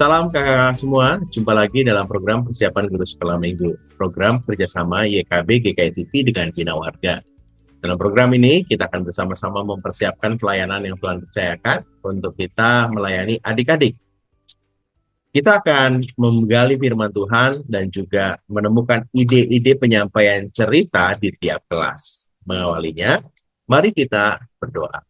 Salam kakak semua, jumpa lagi dalam program persiapan guru sekolah minggu, program kerjasama YKB GKI TV dengan Bina Warga. Dalam program ini, kita akan bersama-sama mempersiapkan pelayanan yang Tuhan percayakan untuk kita melayani adik-adik. Kita akan menggali firman Tuhan dan juga menemukan ide-ide penyampaian cerita di tiap kelas. Mengawalinya, mari kita berdoa.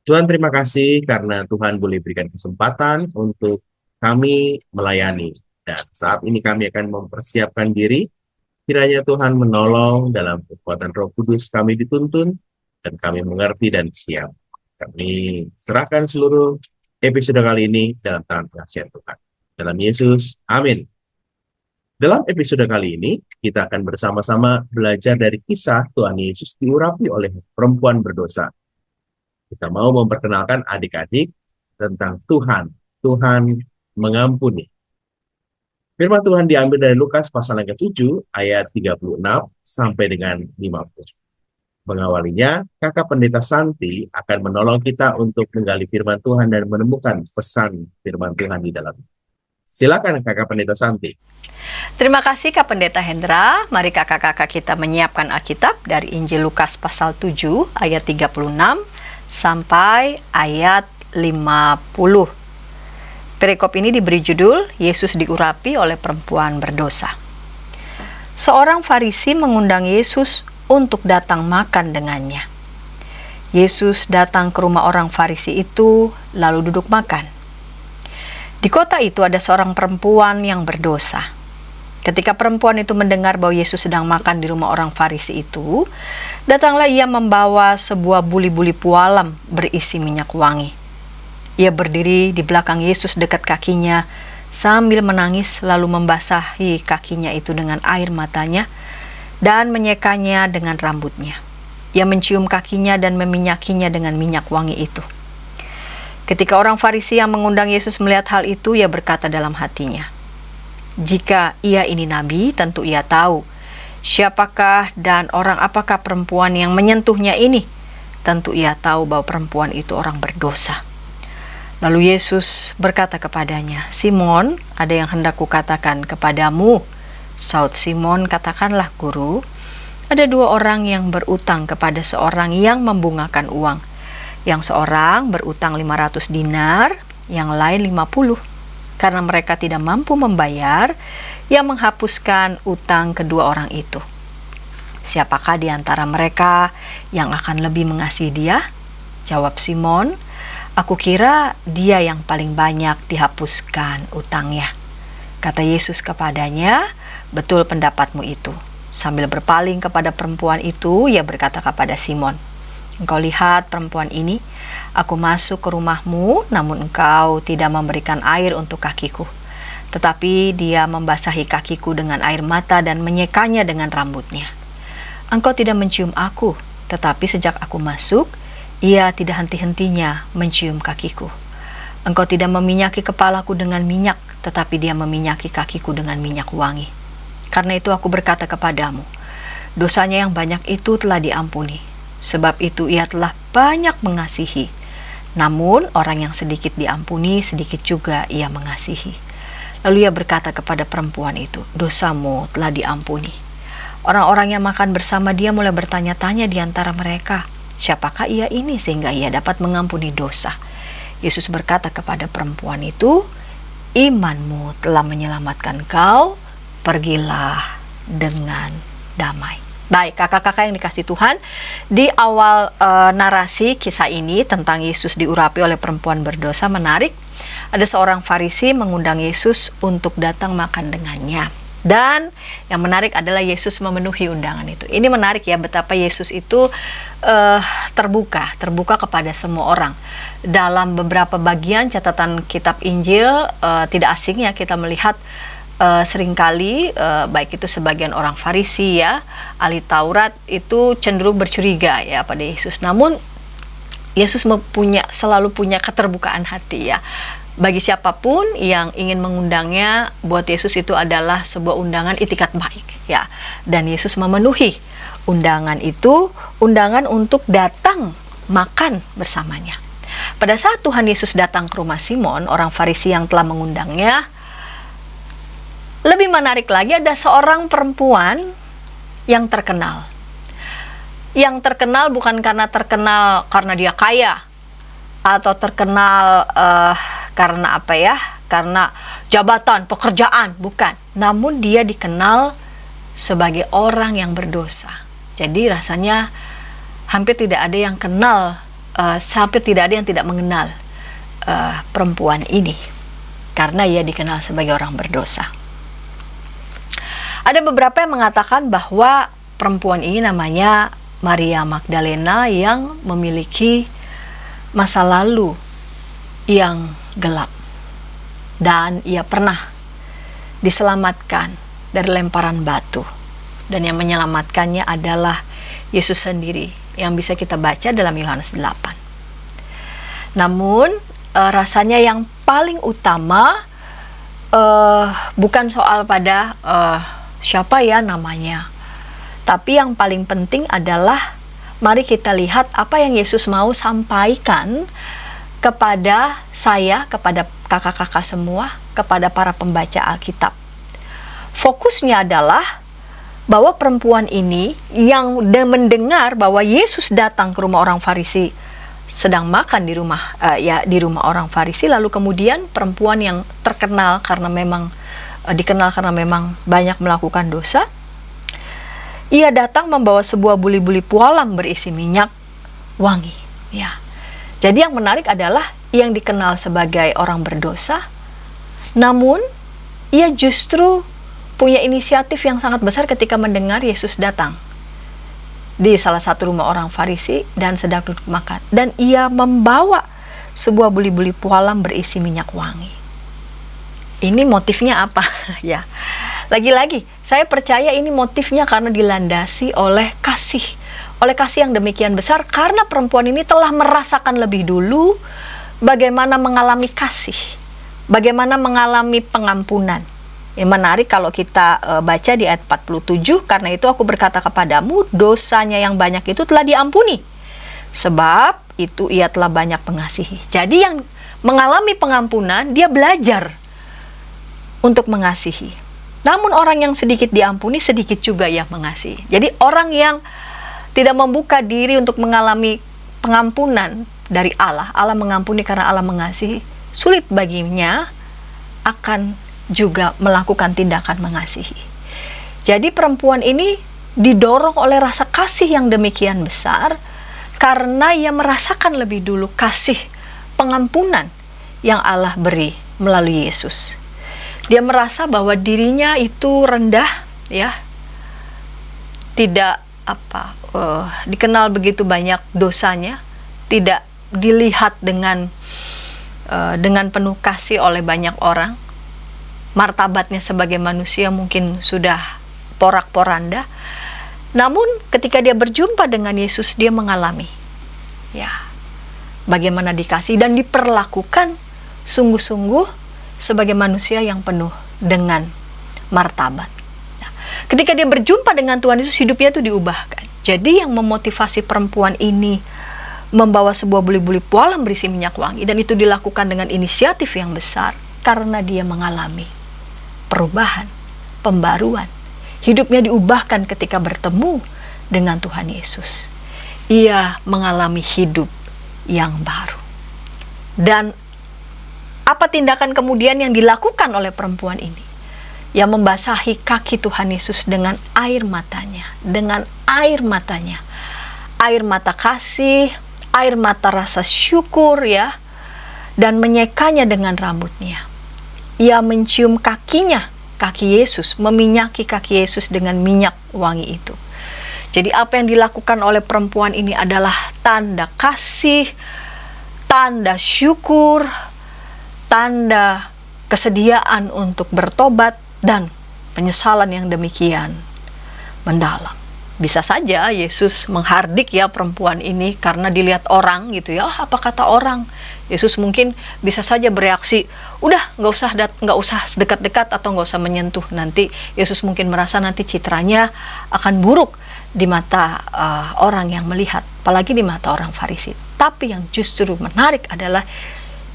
Tuhan, terima kasih karena Tuhan boleh berikan kesempatan untuk kami melayani. Dan saat ini kami akan mempersiapkan diri, kiranya Tuhan menolong dalam kekuatan Roh Kudus kami dituntun, dan kami mengerti dan siap. Kami serahkan seluruh episode kali ini dalam tangan pengasih Tuhan. Dalam Yesus, amin. Dalam episode kali ini, kita akan bersama-sama belajar dari kisah Tuhan Yesus diurapi oleh perempuan berdosa. Kita mau memperkenalkan adik-adik tentang Tuhan mengampuni. Firman Tuhan diambil dari Lukas pasal yang ke-7 ayat 36 sampai dengan 50. Mengawalinya, Kakak Pendeta Santi akan menolong kita untuk menggali firman Tuhan dan menemukan pesan firman Tuhan di dalamnya. Silakan Kakak Pendeta Santi. Terima kasih Kak Pendeta Hendra. Mari kakak-kakak kita menyiapkan Alkitab dari Injil Lukas pasal 7 ayat 36 sampai ayat 50. Perikop ini diberi judul, Yesus diurapi oleh perempuan berdosa. Seorang Farisi mengundang Yesus untuk datang makan dengannya. Yesus datang ke rumah orang Farisi itu, lalu duduk makan. Di kota itu ada seorang perempuan yang berdosa. Ketika perempuan itu mendengar bahwa Yesus sedang makan di rumah orang Farisi itu, datanglah ia membawa sebuah buli-buli pualam berisi minyak wangi. Ia berdiri di belakang Yesus dekat kakinya sambil menangis, lalu membasahi kakinya itu dengan air matanya dan menyekanya dengan rambutnya. Ia mencium kakinya dan meminyakinya dengan minyak wangi itu. Ketika orang Farisi yang mengundang Yesus melihat hal itu, ia berkata dalam hatinya, "Jika ia ini nabi, tentu ia tahu siapakah dan orang apakah perempuan yang menyentuhnya ini. Tentu ia tahu bahwa perempuan itu orang berdosa." Lalu Yesus berkata kepadanya, "Simon, ada yang hendak kukatakan kepadamu." Saud Simon, "Katakanlah Guru." Ada dua orang yang berutang kepada seorang yang membungakan uang. Yang seorang berutang 500 dinar, yang lain 50. Karena mereka tidak mampu membayar, ia menghapuskan utang kedua orang itu. "Siapakah di antara mereka yang akan lebih mengasihi dia?" Jawab Simon, "Aku kira dia yang paling banyak dihapuskan utangnya." Kata Yesus kepadanya, "Betul pendapatmu itu." Sambil berpaling kepada perempuan itu, ia berkata kepada Simon, "Engkau lihat perempuan ini, aku masuk ke rumahmu, namun engkau tidak memberikan air untuk kakiku. Tetapi dia membasahi kakiku dengan air mata dan menyekanya dengan rambutnya. Engkau tidak mencium aku, tetapi sejak aku masuk, ia tidak henti-hentinya mencium kakiku. Engkau tidak meminyaki kepalaku dengan minyak, tetapi dia meminyaki kakiku dengan minyak wangi. Karena itu aku berkata kepadamu, dosanya yang banyak itu telah diampuni. Sebab itu ia telah banyak mengasihi. Namun orang yang sedikit diampuni, sedikit juga ia mengasihi." Lalu ia berkata kepada perempuan itu, "Dosamu telah diampuni." Orang-orang yang makan bersama dia mulai bertanya-tanya di antara mereka, "Siapakah ia ini sehingga ia dapat mengampuni dosa?" Yesus berkata kepada perempuan itu, "Imanmu telah menyelamatkan kau, pergilah dengan damai." Baik, kakak-kakak yang dikasih Tuhan, di awal narasi kisah ini tentang Yesus diurapi oleh perempuan berdosa menarik. Ada seorang Farisi mengundang Yesus untuk datang makan dengannya. Dan yang menarik adalah Yesus memenuhi undangan itu. Ini menarik ya, betapa Yesus itu terbuka kepada semua orang. Dalam beberapa bagian catatan kitab Injil, tidak asing ya kita melihat seringkali baik itu sebagian orang Farisi ya, ahli Taurat itu cenderung bercuriga ya pada Yesus. Namun Yesus selalu punya keterbukaan hati ya. Bagi siapapun yang ingin mengundangnya, buat Yesus itu adalah sebuah undangan itikat baik ya. Dan Yesus memenuhi undangan itu, undangan untuk datang makan bersamanya. Pada saat Tuhan Yesus datang ke rumah Simon, orang Farisi yang telah mengundangnya, lebih menarik lagi ada seorang perempuan yang terkenal. Yang terkenal bukan karena dia kaya, atau terkenal karena apa ya? Karena jabatan, pekerjaan, bukan. Namun dia dikenal sebagai orang yang berdosa. Jadi rasanya hampir tidak ada yang kenal, hampir tidak ada yang tidak mengenal perempuan ini, karena ia dikenal sebagai orang berdosa. Ada beberapa yang mengatakan bahwa perempuan ini namanya Maria Magdalena yang memiliki masa lalu yang gelap, dan ia pernah diselamatkan dari lemparan batu, dan yang menyelamatkannya adalah Yesus sendiri, yang bisa kita baca dalam Yohanes 8. Namun rasanya yang paling utama bukan soal pada siapa ya namanya, tapi yang paling penting adalah mari kita lihat apa yang Yesus mau sampaikan kepada saya, kepada kakak-kakak semua, kepada para pembaca Alkitab. Fokusnya adalah bahwa perempuan ini yang mendengar bahwa Yesus datang ke rumah orang Farisi, sedang makan di rumah orang Farisi, lalu kemudian perempuan yang terkenal karena memang dikenal karena memang banyak melakukan dosa, ia datang membawa sebuah buli-buli pualam berisi minyak wangi. Ya. Jadi yang menarik adalah yang dikenal sebagai orang berdosa, namun ia justru punya inisiatif yang sangat besar ketika mendengar Yesus datang di salah satu rumah orang Farisi dan sedang duduk makan. Dan ia membawa sebuah buli-buli pualam berisi minyak wangi. Ini motifnya apa? Ya, lagi-lagi saya percaya ini motifnya karena dilandasi oleh kasih yang demikian besar, karena perempuan ini telah merasakan lebih dulu bagaimana mengalami kasih, bagaimana mengalami pengampunan. Yang menarik kalau kita baca di ayat 47, karena itu aku berkata kepadamu, dosanya yang banyak itu telah diampuni, sebab itu ia telah banyak mengasihi. Jadi yang mengalami pengampunan, dia belajar untuk mengasihi. Namun orang yang sedikit diampuni, sedikit juga yang mengasihi. Jadi orang yang tidak membuka diri untuk mengalami pengampunan dari Allah mengampuni karena Allah mengasihi, sulit baginya akan juga melakukan tindakan mengasihi. Jadi perempuan ini didorong oleh rasa kasih yang demikian besar, karena ia merasakan lebih dulu kasih pengampunan yang Allah beri melalui Yesus. Dia merasa bahwa dirinya itu rendah, ya, tidak dikenal begitu banyak dosanya, tidak dilihat dengan penuh kasih oleh banyak orang. Martabatnya sebagai manusia mungkin sudah porak-poranda. Namun ketika dia berjumpa dengan Yesus, dia mengalami, ya, bagaimana dikasih dan diperlakukan sungguh-sungguh sebagai manusia yang penuh dengan martabat. Nah, ketika dia berjumpa dengan Tuhan Yesus, hidupnya itu diubahkan. Jadi yang memotivasi perempuan ini membawa sebuah buli-buli pualam berisi minyak wangi, dan itu dilakukan dengan inisiatif yang besar karena dia mengalami perubahan, pembaruan. Hidupnya diubahkan ketika bertemu dengan Tuhan Yesus. Ia mengalami hidup yang baru. Dan apa tindakan kemudian yang dilakukan oleh perempuan ini? Yang membasahi kaki Tuhan Yesus dengan air matanya. Dengan air matanya. Air mata kasih, air mata rasa syukur, ya. Dan menyekanya dengan rambutnya. Ia mencium kakinya, kaki Yesus, meminyaki kaki Yesus dengan minyak wangi itu. Jadi apa yang dilakukan oleh perempuan ini adalah tanda kasih, tanda syukur, tanda kesediaan untuk bertobat, dan penyesalan yang demikian mendalam. Bisa saja Yesus menghardik ya perempuan ini karena dilihat orang gitu ya. Apa kata orang? Yesus mungkin bisa saja bereaksi, udah nggak usah dekat-dekat atau nggak usah menyentuh. Nanti Yesus mungkin merasa nanti citranya akan buruk di mata orang yang melihat, apalagi di mata orang Farisi. Tapi yang justru menarik adalah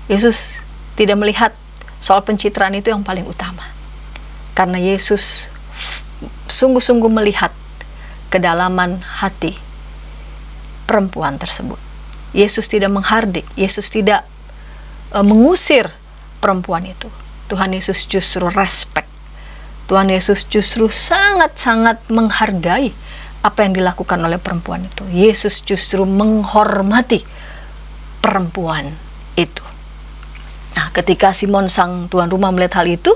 Yesus tidak melihat soal pencitraan itu yang paling utama. Karena Yesus sungguh-sungguh melihat kedalaman hati perempuan tersebut. Yesus tidak menghardik, Yesus tidak mengusir perempuan itu. Tuhan Yesus justru respect. Tuhan Yesus justru sangat-sangat menghargai apa yang dilakukan oleh perempuan itu. Yesus justru menghormati perempuan itu. Nah, ketika Simon sang tuan rumah melihat hal itu,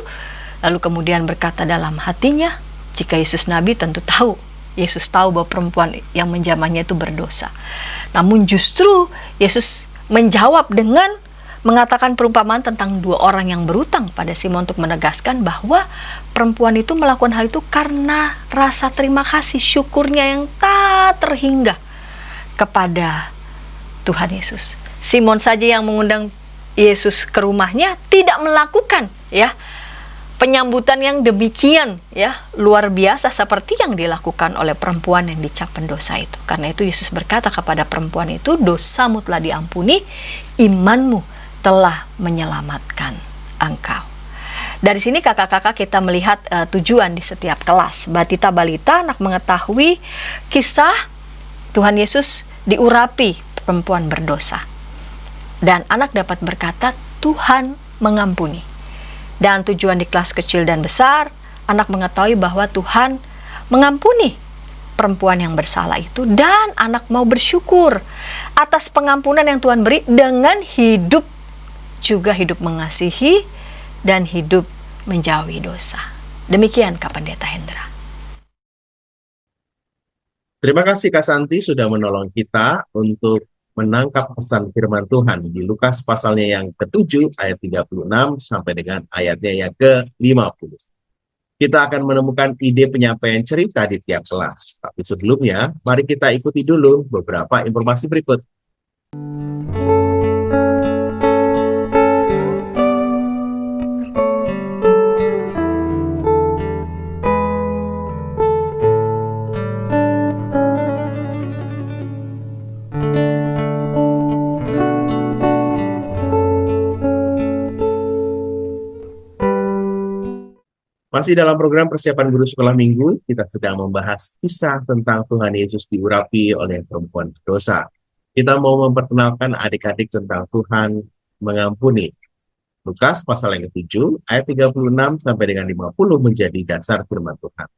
lalu kemudian berkata dalam hatinya, jika Yesus Nabi tentu tahu, Yesus tahu bahwa perempuan yang menjamahnya itu berdosa. Namun justru Yesus menjawab dengan mengatakan perumpamaan tentang dua orang yang berutang pada Simon untuk menegaskan bahwa perempuan itu melakukan hal itu karena rasa terima kasih, syukurnya yang tak terhingga kepada Tuhan Yesus. Simon saja yang mengundang Yesus ke rumahnya tidak melakukan penyambutan yang demikian luar biasa seperti yang dilakukan oleh perempuan yang dicap pendosa itu. Karena itu Yesus berkata kepada perempuan itu, dosamu telah diampuni, imanmu telah menyelamatkan engkau. Dari sini kakak-kakak kita melihat tujuan di setiap kelas. Batita balita anak mengetahui kisah Tuhan Yesus diurapi perempuan berdosa. Dan anak dapat berkata, Tuhan mengampuni. Dan tujuan di kelas kecil dan besar, anak mengetahui bahwa Tuhan mengampuni perempuan yang bersalah itu. Dan anak mau bersyukur atas pengampunan yang Tuhan beri dengan hidup mengasihi dan hidup menjauhi dosa. Demikian Kak Pendeta Hendra. Terima kasih Kak Santi sudah menolong kita untuk menangkap pesan firman Tuhan di Lukas pasalnya yang ke-7 ayat 36 sampai dengan ayatnya yang ke-50. Kita akan menemukan ide penyampaian cerita di tiap kelas. Tapi sebelumnya, mari kita ikuti dulu beberapa informasi berikut. Masih dalam program persiapan guru sekolah minggu, kita sedang membahas kisah tentang Tuhan Yesus diurapi oleh perempuan berdosa. Kita mau memperkenalkan adik-adik tentang Tuhan mengampuni. Lukas pasal yang ke-7, ayat 36 sampai dengan 50 menjadi dasar firman Tuhan.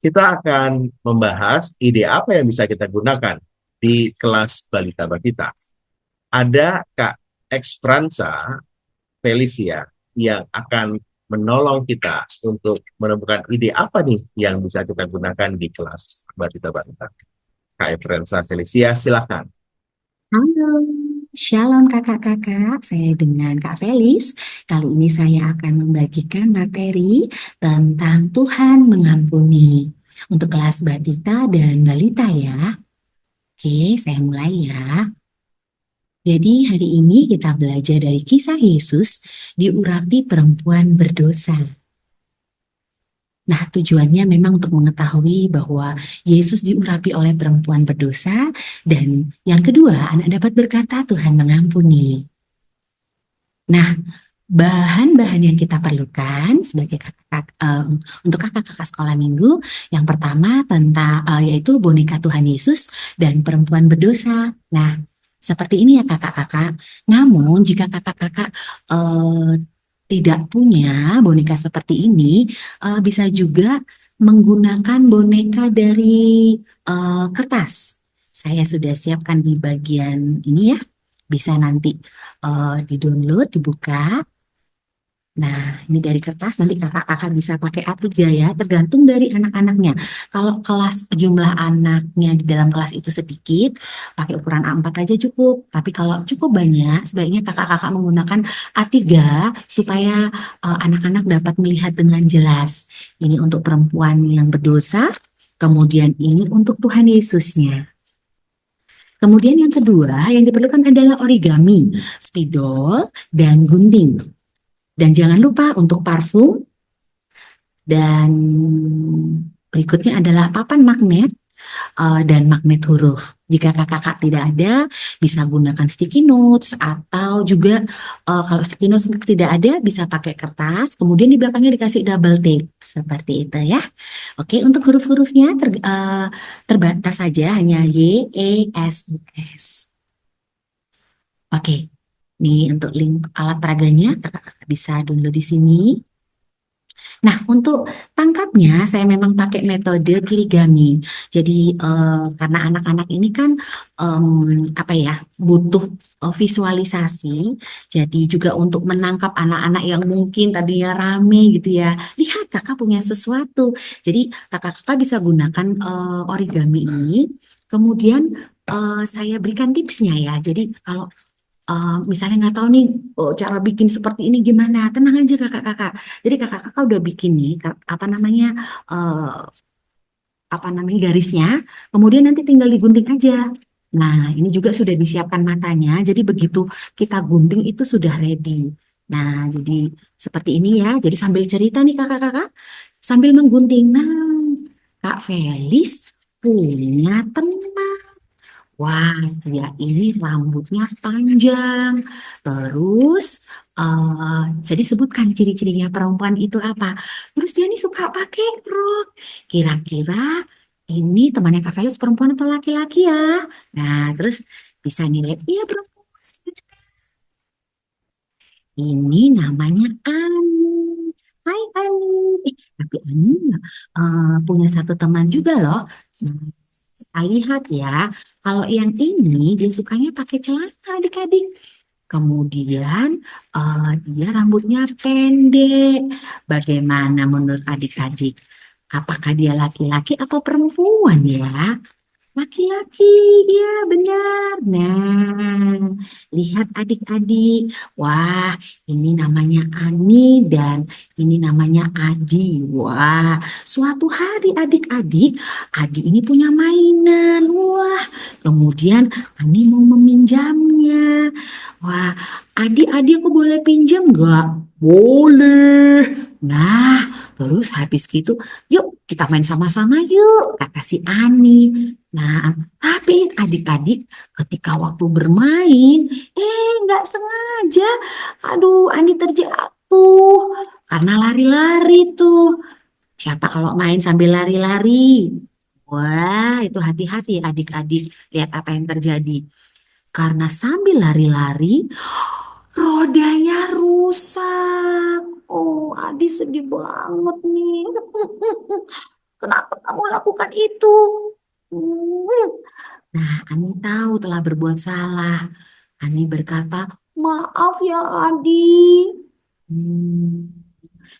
Kita akan membahas ide apa yang bisa kita gunakan di kelas balita kita. Ada Kak Expransa Felicia yang akan menolong kita untuk menemukan ide apa nih yang bisa kita gunakan di kelas balita. Kak Expransa Felicia, silakan. Halo, Shalom kakak-kakak, saya dengan Kak Felis. Kali ini saya akan membagikan materi tentang Tuhan mengampuni untuk kelas batita dan balita ya. Oke, saya mulai ya. Jadi hari ini kita belajar dari kisah Yesus diurapi perempuan berdosa. Nah, tujuannya memang untuk mengetahui bahwa Yesus diurapi oleh perempuan berdosa, dan yang kedua, anak dapat berkata Tuhan mengampuni. Nah, bahan-bahan yang kita perlukan sebagai untuk kakak-kakak sekolah minggu, yang pertama yaitu boneka Tuhan Yesus dan perempuan berdosa. Nah, seperti ini ya kakak-kakak. Namun jika kakak-kakak tidak punya boneka seperti ini, bisa juga menggunakan boneka dari kertas. Saya sudah siapkan di bagian ini ya, bisa nanti di-download, dibuka. Nah, ini dari kertas, nanti kakak-kakak bisa pakai A3 ya, tergantung dari anak-anaknya. Kalau kelas jumlah anaknya di dalam kelas itu sedikit, pakai ukuran A4 aja cukup. Tapi kalau cukup banyak, sebaiknya kakak-kakak menggunakan A3 supaya anak-anak dapat melihat dengan jelas. Ini untuk perempuan yang berdosa, kemudian ini untuk Tuhan Yesusnya. Kemudian yang kedua, yang diperlukan adalah origami, spidol, dan gunting. Dan jangan lupa untuk parfum. Dan berikutnya adalah papan magnet dan magnet huruf. Jika kakak-kakak tidak ada, bisa gunakan sticky notes atau juga kalau sticky notes tidak ada, bisa pakai kertas. Kemudian di belakangnya dikasih double tape seperti itu ya. Oke, untuk huruf-hurufnya terbatas saja hanya Y, E, S, U, S. Oke, nih untuk link alat peraganya kakak-kakak bisa download di sini. Nah, untuk tangkapnya saya memang pakai metode kirigami. Jadi karena anak-anak ini kan apa ya, butuh visualisasi. Jadi juga untuk menangkap anak-anak yang mungkin tadinya rame gitu ya. Lihat kakak punya sesuatu. Jadi kakak-kakak bisa gunakan origami ini. Kemudian saya berikan tipsnya ya. Jadi kalau misalnya nggak tahu nih cara bikin seperti ini gimana, tenang aja kakak-kakak. Jadi kakak-kakak udah bikin nih apa namanya eh, garisnya, kemudian nanti tinggal digunting aja. Nah, ini juga sudah disiapkan matanya, jadi begitu kita gunting itu sudah ready. Nah, jadi seperti ini ya. Jadi sambil cerita nih kakak-kakak, sambil menggunting. Nah, Kak Felis punya teman. Wah, dia ini rambutnya panjang. Terus, jadi sebutkan ciri-cirinya perempuan itu apa. Terus dia ini suka pakai rok. Kira-kira ini temannya Kak Felis perempuan atau laki-laki ya? Nah, terus bisa nilai, iya perempuan. Ini namanya Ani. Hai Ani. Tapi Ani punya satu teman juga loh. Nah, kita lihat ya, kalau yang ini dia sukanya pakai celana adik-adik. Kemudian dia rambutnya pendek. Bagaimana menurut adik-adik? Apakah dia laki-laki atau perempuan ya? Laki-laki, ya benar. Nah, lihat adik-adik. Wah, ini namanya Ani dan ini namanya Adi. Wah, suatu hari adik-adik, Adi ini punya mainan. Wah, kemudian Ani mau meminjamnya. Wah, Adi, aku boleh pinjam nggak? Boleh. Nah, terus habis gitu, yuk kita main sama-sama yuk, kata si Ani. Nah, tapi adik-adik ketika waktu bermain, nggak sengaja, aduh, Ani terjatuh karena lari-lari tuh. Siapa kalau main sambil lari-lari? Wah, itu hati-hati adik-adik, lihat apa yang terjadi. Karena sambil lari-lari, rodanya rusak. Oh, Adi sedih banget nih. Kenapa kamu lakukan itu? Hmm. Nah, Ani tahu telah berbuat salah. Ani berkata, maaf ya Adi. Hmm.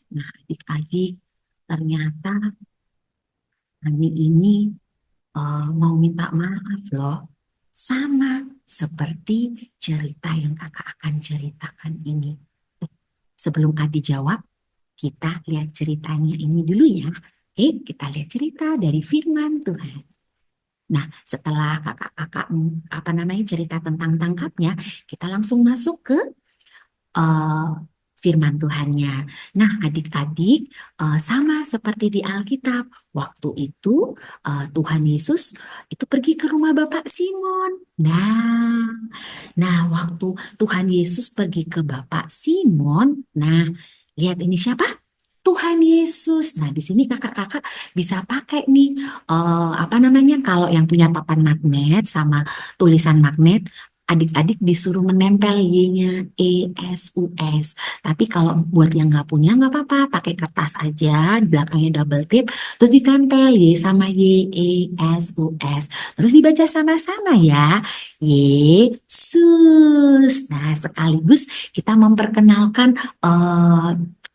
Nah, adik-adik, ternyata Ani ini mau minta maaf loh. Sama seperti cerita yang kakak akan ceritakan ini. Sebelum Adi jawab, kita lihat ceritanya ini dulu ya. Oke, kita lihat cerita dari firman Tuhan. Nah, setelah kakak-kakak apa namanya cerita tentang tangkapnya, kita langsung masuk ke eh, firman Tuhannya. Nah, adik-adik, sama seperti di Alkitab, waktu itu Tuhan Yesus itu pergi ke rumah Bapak Simon. Nah, waktu Tuhan Yesus pergi ke Bapak Simon, nah, lihat ini siapa? Tuhan Yesus. Nah, di sini kakak-kakak bisa pakai nih apa namanya kalau yang punya papan magnet sama tulisan magnet, adik-adik disuruh menempel Y-nya ESUS. Tapi kalau buat yang nggak punya nggak apa-apa, pakai kertas aja, di belakangnya double tip, terus ditempel Y sama YESUS. Terus dibaca sama-sama ya, Yesus. Nah, sekaligus kita memperkenalkan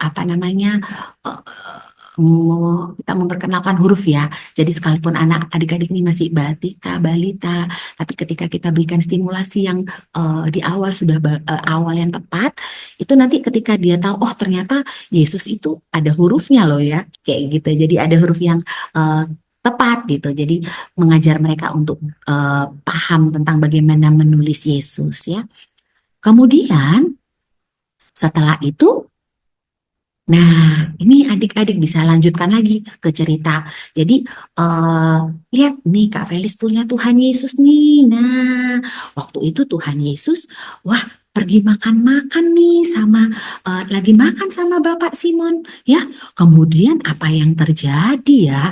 apa namanya eh, kita memperkenalkan huruf ya. Jadi sekalipun anak adik-adik ini masih balita, tapi ketika kita berikan stimulasi yang di awal sudah awal yang tepat, itu nanti ketika dia tahu, oh ternyata Yesus itu ada hurufnya loh ya, kayak gitu. Jadi ada huruf yang tepat gitu. Jadi mengajar mereka untuk paham tentang bagaimana menulis Yesus ya. Kemudian setelah itu Nah, ini adik-adik bisa lanjutkan lagi ke cerita. Jadi, lihat nih Kak Felis punya Tuhan Yesus nih. Nah, waktu itu Tuhan Yesus, wah pergi makan-makan nih sama, lagi makan sama Bapak Simon ya. Kemudian apa yang terjadi ya?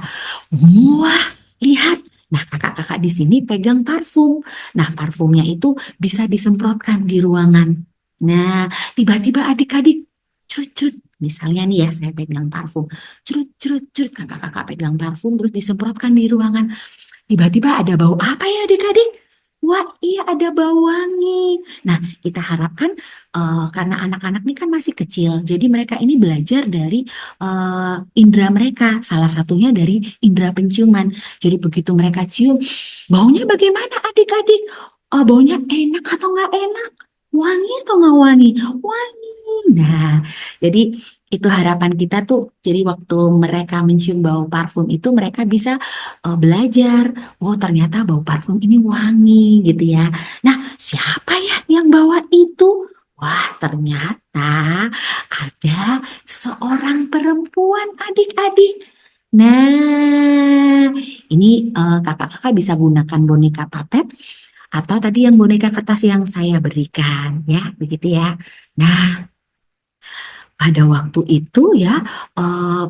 Wah, lihat. Nah, kakak-kakak di sini pegang parfum. Nah, parfumnya itu bisa disemprotkan di ruangan. Nah, tiba-tiba adik-adik cerut-cerut. Misalnya nih ya, saya pegang parfum. Cerut-cerut-cerut, kakak-kakak pegang parfum terus disemprotkan di ruangan. Tiba-tiba ada bau apa ya adik-adik? Wah, iya ada bau wangi. Nah, kita harapkan karena anak-anak ini kan masih kecil, jadi mereka ini belajar dari indera mereka. Salah satunya dari indera penciuman. Jadi begitu mereka cium, baunya bagaimana adik-adik? Baunya enak atau nggak enak? Wangi atau nggak wangi? Wangi. Nah, jadi itu harapan kita tuh. Jadi waktu mereka mencium bau parfum itu mereka bisa belajar. Oh, ternyata bau parfum ini wangi gitu ya. Nah, siapa ya yang bawa itu? Wah, ternyata ada seorang perempuan adik-adik. Nah, ini kakak-kakak bisa gunakan boneka papet atau tadi yang boneka kertas yang saya berikan ya, begitu ya. Nah, pada waktu itu ya, eh,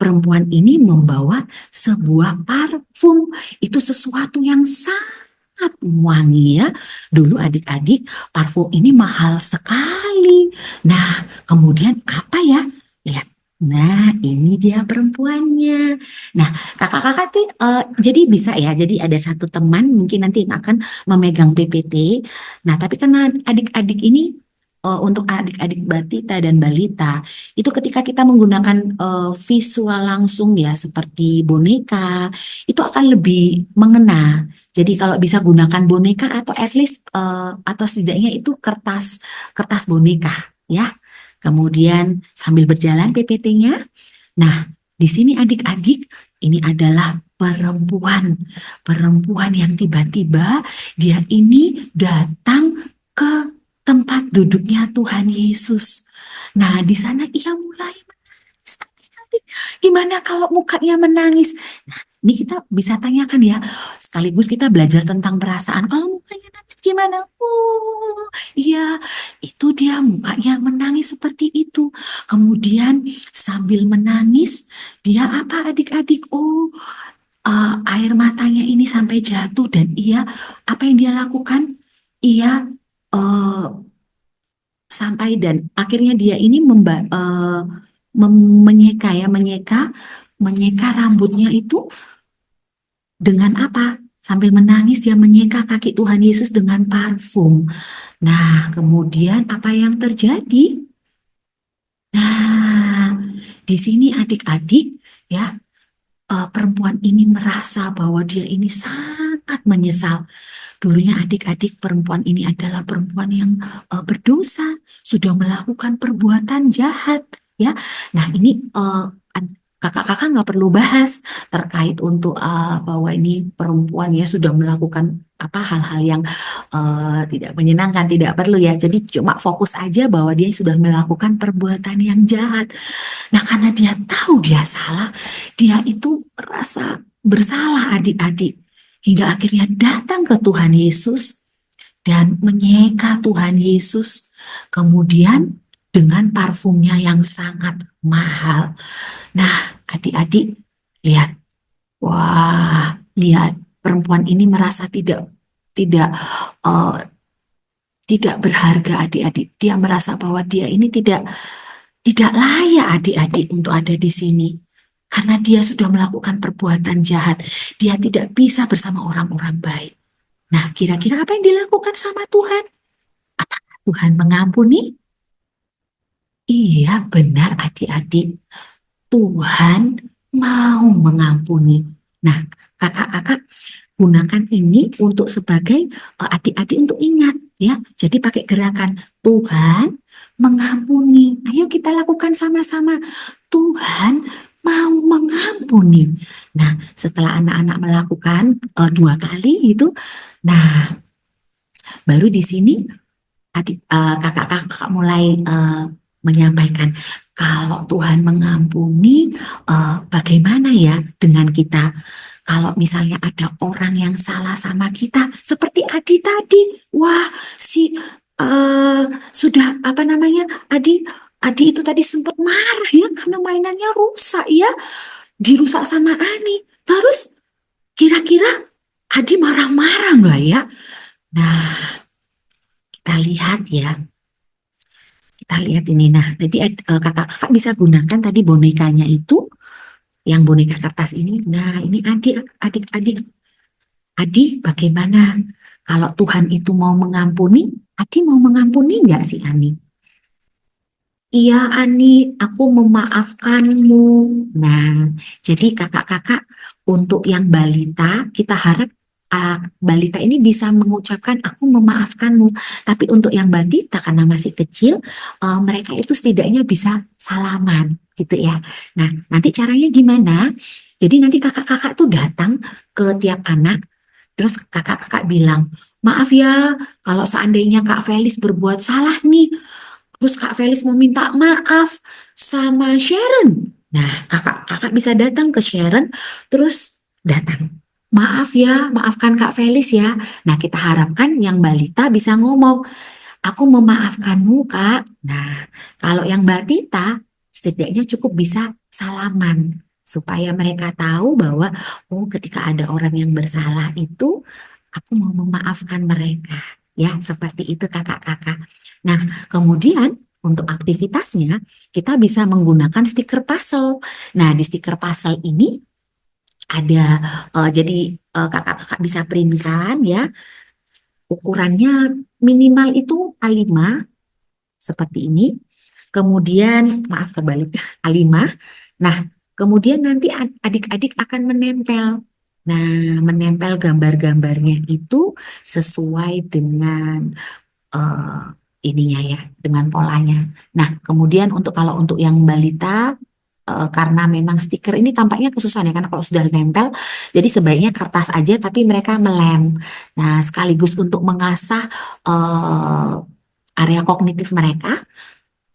perempuan ini membawa sebuah parfum. Itu sesuatu yang sangat wangi ya. Dulu adik-adik, parfum ini mahal sekali. Nah, kemudian apa ya? Lihat. Nah, ini dia perempuannya. Nah, kakak-kakak tuh jadi bisa ya. Jadi ada satu teman mungkin nanti yang akan memegang PPT. Nah, tapi karena adik-adik ini untuk adik-adik batita dan balita itu ketika kita menggunakan visual langsung ya seperti boneka itu akan lebih mengena. Jadi kalau bisa gunakan boneka atau at least atau setidaknya itu kertas kertas boneka ya. Kemudian sambil berjalan PPT-nya. Nah, di sini adik-adik ini adalah perempuan. Perempuan yang tiba-tiba dia ini datang ke tempat duduknya Tuhan Yesus. Nah, di sana ia mulai menangis. Gimana kalau mukanya menangis? Nah, ini kita bisa tanyakan ya. Sekaligus kita belajar tentang perasaan. Kalau mukanya nangis gimana? Oh, iya, itu dia mukanya menangis seperti itu. Kemudian sambil menangis, dia apa adik-adik? Oh, air matanya ini sampai jatuh dan ia apa yang dia lakukan? Ia eh, sampai dan akhirnya dia ini menyeka ya menyeka rambutnya itu dengan apa? Sambil menangis dia menyeka kaki Tuhan Yesus dengan parfum. Nah, kemudian apa yang terjadi? Nah, di sini adik-adik ya, perempuan ini merasa bahwa dia ini sangat menyesal. Dulunya adik-adik perempuan ini adalah perempuan yang berdosa, sudah melakukan perbuatan jahat, ya. Nah, ini kakak-kakak nggak perlu bahas terkait untuk bahwa ini perempuan ya sudah melakukan apa hal-hal yang tidak menyenangkan, tidak perlu ya. Jadi cuma fokus aja bahwa dia sudah melakukan perbuatan yang jahat. Nah, karena dia tahu dia salah, dia itu merasa bersalah adik-adik. Hingga akhirnya datang ke Tuhan Yesus dan menyeka Tuhan Yesus. Kemudian dengan parfumnya yang sangat mahal. Nah, adik-adik lihat. Wah, lihat perempuan ini merasa tidak eh, tidak berharga adik-adik. Dia merasa bahwa dia ini tidak layak adik-adik untuk ada di sini. Karena dia sudah melakukan perbuatan jahat. Dia tidak bisa bersama orang-orang baik. Nah, kira-kira apa yang dilakukan sama Tuhan? Apakah Tuhan mengampuni? Iya, benar adik-adik. Tuhan mau mengampuni. Nah, kakak-kakak gunakan ini untuk sebagai adik-adik untuk ingat ya. Jadi pakai gerakan Tuhan mengampuni. Ayo kita lakukan sama-sama. Tuhan mau mengampuni. Nah, setelah anak-anak melakukan 2 kali itu, nah baru di sini adik kakak-kakak mulai menyampaikan, kalau Tuhan mengampuni, bagaimana ya dengan kita? Kalau misalnya ada orang yang salah sama kita, seperti Adi tadi, wah si sudah apa namanya, Adi itu tadi sempat marah ya karena mainannya rusak ya, dirusak sama Ani. Terus kira-kira Adi marah-marah nggak ya? Nah, kita lihat ya. Kita lihat ini. Nah, jadi kakak-kakak bisa gunakan tadi bonekanya itu, yang boneka kertas ini. Nah, ini Adi bagaimana? Kalau Tuhan itu mau mengampuni, Adi mau mengampuni nggak sih Ani? Iya Ani, aku memaafkanmu. Nah, jadi kakak-kakak untuk yang balita, kita harap balita ini bisa mengucapkan aku memaafkanmu. Tapi untuk yang balita karena masih kecil, mereka itu setidaknya bisa salaman gitu ya. Nah, nanti caranya gimana? Jadi nanti kakak-kakak tuh datang ke tiap anak, terus kakak-kakak bilang, maaf ya kalau seandainya Kak Felis berbuat salah nih. Terus Kak Felis mau minta maaf sama Sharon. Nah, kakak bisa datang ke Sharon, terus datang. Maaf ya, maafkan Kak Felis ya. Nah, kita harapkan yang balita bisa ngomong, aku memaafkanmu Kak. Nah, kalau yang batita, setidaknya cukup bisa salaman. Supaya mereka tahu bahwa, oh ketika ada orang yang bersalah itu, aku mau memaafkan mereka. Ya, seperti itu kakak-kakak. Nah, kemudian untuk aktivitasnya kita bisa menggunakan stiker puzzle. Nah, di stiker puzzle ini ada jadi kakak-kakak bisa printkan ya. Ukurannya minimal itu A5 seperti ini. Kemudian maaf kebalik A5. Nah, kemudian nanti adik-adik akan menempel. Nah, menempel gambar-gambarnya itu sesuai dengan eh, ininya ya, dengan polanya. Nah, kemudian kalau untuk yang balita, karena memang stiker ini tampaknya kesusahan ya, karena kalau sudah nempel, jadi sebaiknya kertas aja tapi mereka melem. Nah, sekaligus untuk mengasah area kognitif mereka,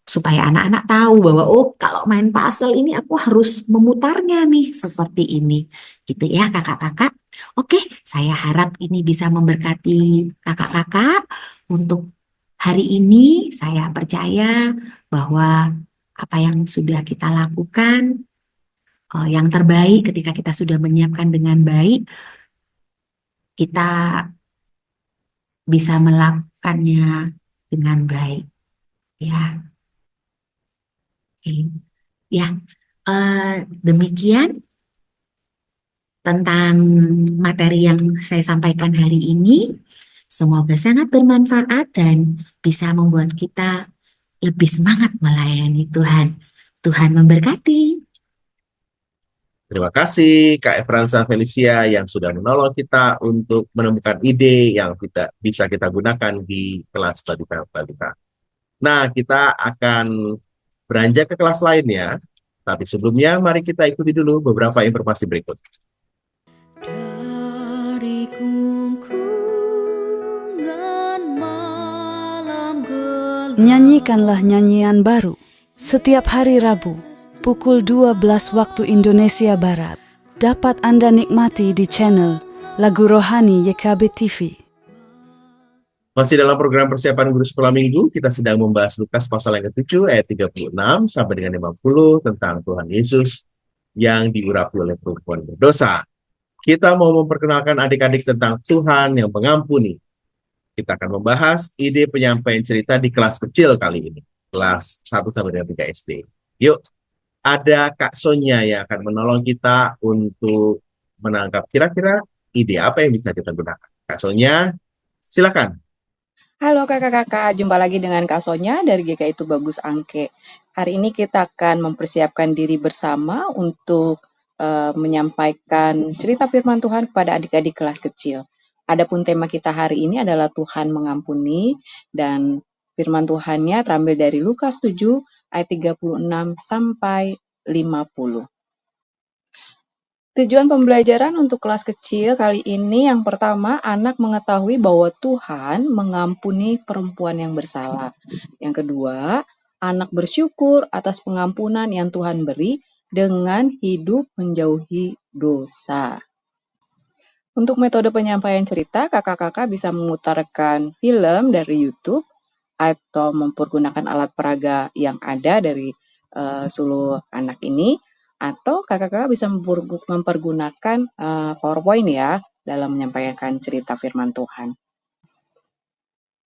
supaya anak-anak tahu bahwa oh kalau main puzzle ini aku harus memutarnya nih seperti ini gitu ya kakak-kakak. Oke, saya harap ini bisa memberkati kakak-kakak untuk hari ini. Saya percaya bahwa apa yang sudah kita lakukan, yang terbaik ketika kita sudah menyiapkan dengan baik, kita bisa melakukannya dengan baik ya. Oke. Ya, demikian tentang materi yang saya sampaikan hari ini. Semoga sangat bermanfaat dan bisa membuat kita lebih semangat melayani Tuhan. Tuhan memberkati. Terima kasih Kak Efransa Felicia yang sudah menolong kita untuk menemukan ide yang bisa kita gunakan di kelas balita. Nah, kita akan beranjak ke kelas lainnya. Tapi sebelumnya, mari kita ikuti dulu beberapa informasi berikut. Dari kungkungan malam gelap. Nyanyikanlah nyanyian baru setiap hari Rabu pukul 12 waktu Indonesia Barat. Dapat Anda nikmati di channel Lagu Rohani YKB TV. Masih dalam program persiapan guru sekolah minggu, kita sedang membahas Lukas pasal yang ke-7 ayat 36 sampai dengan 50 tentang Tuhan Yesus yang diurapi oleh perempuan berdosa. Kita mau memperkenalkan adik-adik tentang Tuhan yang mengampuni. Kita akan membahas ide penyampaian cerita di kelas kecil kali ini. Kelas 1 sampai dengan 3 SD. Yuk, ada Kak Sonia yang akan menolong kita untuk menangkap kira-kira ide apa yang bisa kita gunakan. Kak Sonia, silakan. Halo kakak-kakak, jumpa lagi dengan Kak Sonya dari GK Itu Bagus Angke. Hari ini kita akan mempersiapkan diri bersama untuk menyampaikan cerita firman Tuhan kepada adik-adik kelas kecil. Adapun tema kita hari ini adalah Tuhan mengampuni, dan firman Tuhannya terambil dari Lukas 7 ayat 36 sampai 50. Tujuan pembelajaran untuk kelas kecil kali ini yang pertama, anak mengetahui bahwa Tuhan mengampuni perempuan yang bersalah. Yang kedua, anak bersyukur atas pengampunan yang Tuhan beri dengan hidup menjauhi dosa. Untuk metode penyampaian cerita, kakak-kakak bisa memutarkan film dari YouTube atau mempergunakan alat peraga yang ada dari Suluh Anak ini, atau kakak-kakak bisa mempergunakan PowerPoint ya dalam menyampaikan cerita firman Tuhan.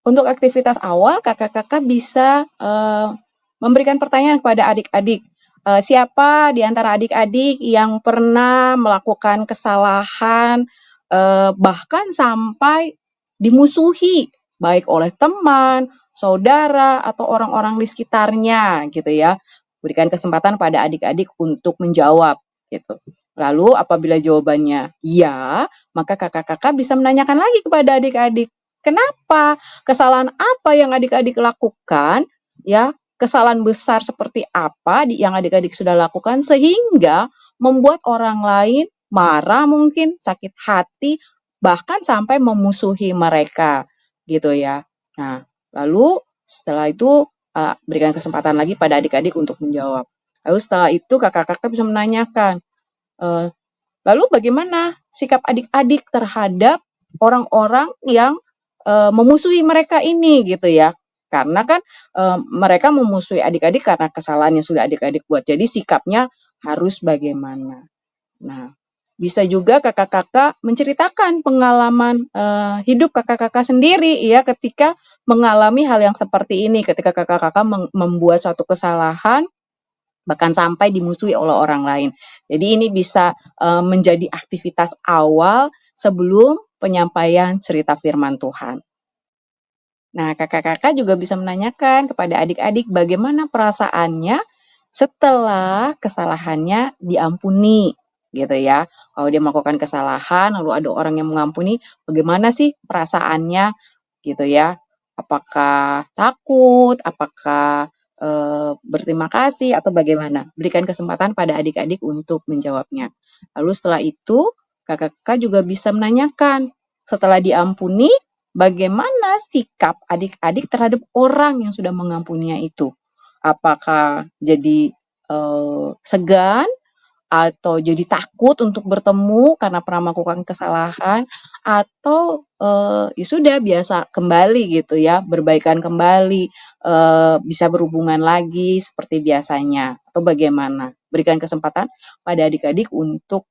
Untuk aktivitas awal, kakak-kakak bisa memberikan pertanyaan kepada adik-adik. Siapa di antara adik-adik yang pernah melakukan kesalahan, bahkan sampai dimusuhi, baik oleh teman, saudara, atau orang-orang di sekitarnya, gitu ya. Berikan kesempatan pada adik-adik untuk menjawab, gitu. Lalu apabila jawabannya ya, maka kakak-kakak bisa menanyakan lagi kepada adik-adik, kenapa? Kesalahan apa yang adik-adik lakukan, ya, kesalahan besar seperti apa yang adik-adik sudah lakukan sehingga membuat orang lain marah mungkin, sakit hati, bahkan sampai memusuhi mereka, gitu ya. Nah, lalu setelah itu berikan kesempatan lagi pada adik-adik untuk menjawab. Lalu setelah itu kakak-kakak bisa menanyakan, lalu bagaimana sikap adik-adik terhadap orang-orang yang memusuhi mereka ini gitu ya. Karena kan mereka memusuhi adik-adik karena kesalahan yang sudah adik-adik buat. Jadi sikapnya harus bagaimana. Nah, bisa juga kakak-kakak menceritakan pengalaman hidup kakak-kakak sendiri ya ketika mengalami hal yang seperti ini. Ketika kakak-kakak membuat suatu kesalahan bahkan sampai dimusuhi oleh orang lain. Jadi ini bisa menjadi aktivitas awal sebelum penyampaian cerita firman Tuhan. Nah, kakak-kakak juga bisa menanyakan kepada adik-adik bagaimana perasaannya setelah kesalahannya diampuni, gitu ya. Kalau dia melakukan kesalahan, lalu ada orang yang mengampuni, bagaimana sih perasaannya, gitu ya. Apakah takut, apakah berterima kasih, atau bagaimana. Berikan kesempatan pada adik-adik untuk menjawabnya. Lalu setelah itu, kakak-kakak juga bisa menanyakan, setelah diampuni, bagaimana sikap adik-adik terhadap orang yang sudah mengampuninya itu? Apakah jadi segan atau jadi takut untuk bertemu karena pernah melakukan kesalahan, atau ya sudah biasa kembali gitu ya, berbaikan kembali, bisa berhubungan lagi seperti biasanya, atau bagaimana? Berikan kesempatan pada adik-adik untuk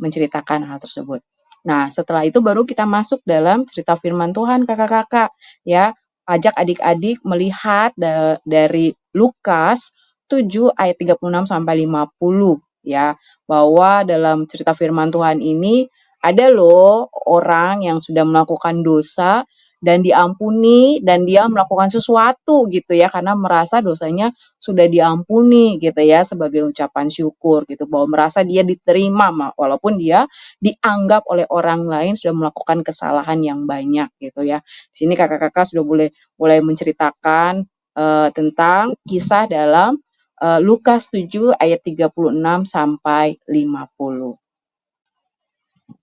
menceritakan hal tersebut. Nah, setelah itu baru kita masuk dalam cerita firman Tuhan kakak-kakak ya. Ajak adik-adik melihat dari Lukas 7 ayat 36 sampai 50 ya, bahwa dalam cerita firman Tuhan ini ada loh orang yang sudah melakukan dosa dan diampuni dan dia melakukan sesuatu gitu ya karena merasa dosanya sudah diampuni gitu ya, sebagai ucapan syukur gitu, bahwa merasa dia diterima walaupun dia dianggap oleh orang lain sudah melakukan kesalahan yang banyak gitu ya. Di sini kakak-kakak sudah mulai menceritakan tentang kisah dalam Lukas 7 ayat 36 sampai 50.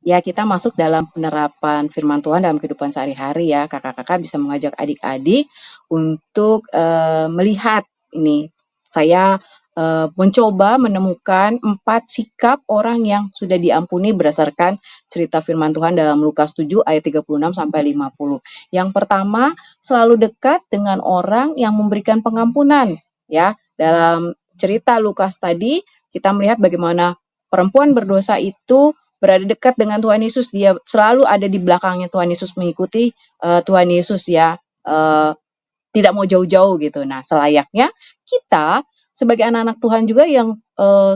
Ya, kita masuk dalam penerapan firman Tuhan dalam kehidupan sehari-hari ya. Kakak-kakak bisa mengajak adik-adik untuk melihat ini. Saya mencoba menemukan 4 sikap orang yang sudah diampuni berdasarkan cerita firman Tuhan dalam Lukas 7 ayat 36 sampai 50. Yang pertama, selalu dekat dengan orang yang memberikan pengampunan ya. Dalam cerita Lukas tadi kita melihat bagaimana perempuan berdosa itu berada dekat dengan Tuhan Yesus, dia selalu ada di belakangnya Tuhan Yesus, mengikuti Tuhan Yesus ya, tidak mau jauh-jauh gitu. Nah, selayaknya kita sebagai anak-anak Tuhan juga yang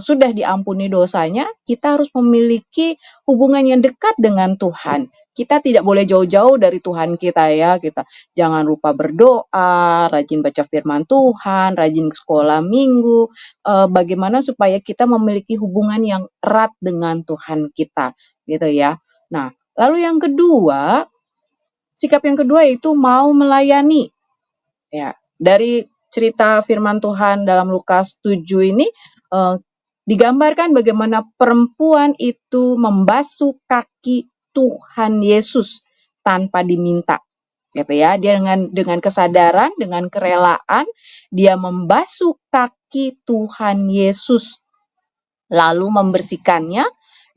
sudah diampuni dosanya, kita harus memiliki hubungan yang dekat dengan Tuhan. Kita tidak boleh jauh-jauh dari Tuhan kita ya, kita jangan lupa berdoa, rajin baca firman Tuhan, rajin ke sekolah minggu, bagaimana supaya kita memiliki hubungan yang erat dengan Tuhan kita, gitu ya. Nah, lalu yang kedua, sikap yang kedua itu mau melayani. Ya, dari cerita firman Tuhan dalam Lukas 7 ini digambarkan bagaimana perempuan itu membasuh kaki Tuhan Yesus tanpa diminta. gitu ya. Dia dengan kesadaran, dengan kerelaan, dia membasuh kaki Tuhan Yesus, lalu membersihkannya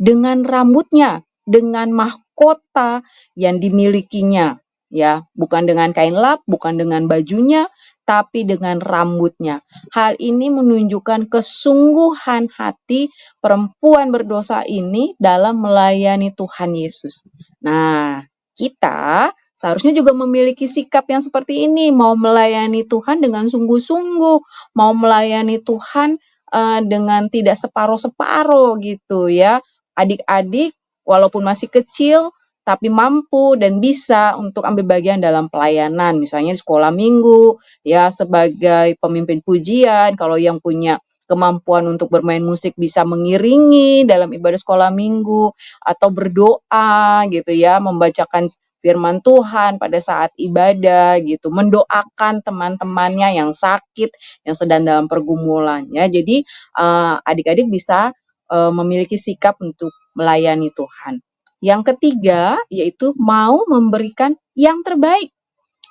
dengan rambutnya, dengan mahkota yang dimilikinya, ya, bukan dengan kain lap, bukan dengan bajunya, tapi dengan rambutnya. Hal ini menunjukkan kesungguhan hati perempuan berdosa ini dalam melayani Tuhan Yesus. Nah, kita seharusnya juga memiliki sikap yang seperti ini, mau melayani Tuhan dengan sungguh-sungguh, mau melayani Tuhan dengan tidak separuh-separuh gitu ya. Adik-adik walaupun masih kecil tapi mampu dan bisa untuk ambil bagian dalam pelayanan, misalnya di sekolah minggu, ya sebagai pemimpin pujian, kalau yang punya kemampuan untuk bermain musik bisa mengiringi dalam ibadah sekolah minggu, atau berdoa gitu ya, membacakan firman Tuhan pada saat ibadah gitu, mendoakan teman-temannya yang sakit, yang sedang dalam pergumulan ya. Jadi adik-adik bisa memiliki sikap untuk melayani Tuhan. Yang ketiga, yaitu mau memberikan yang terbaik.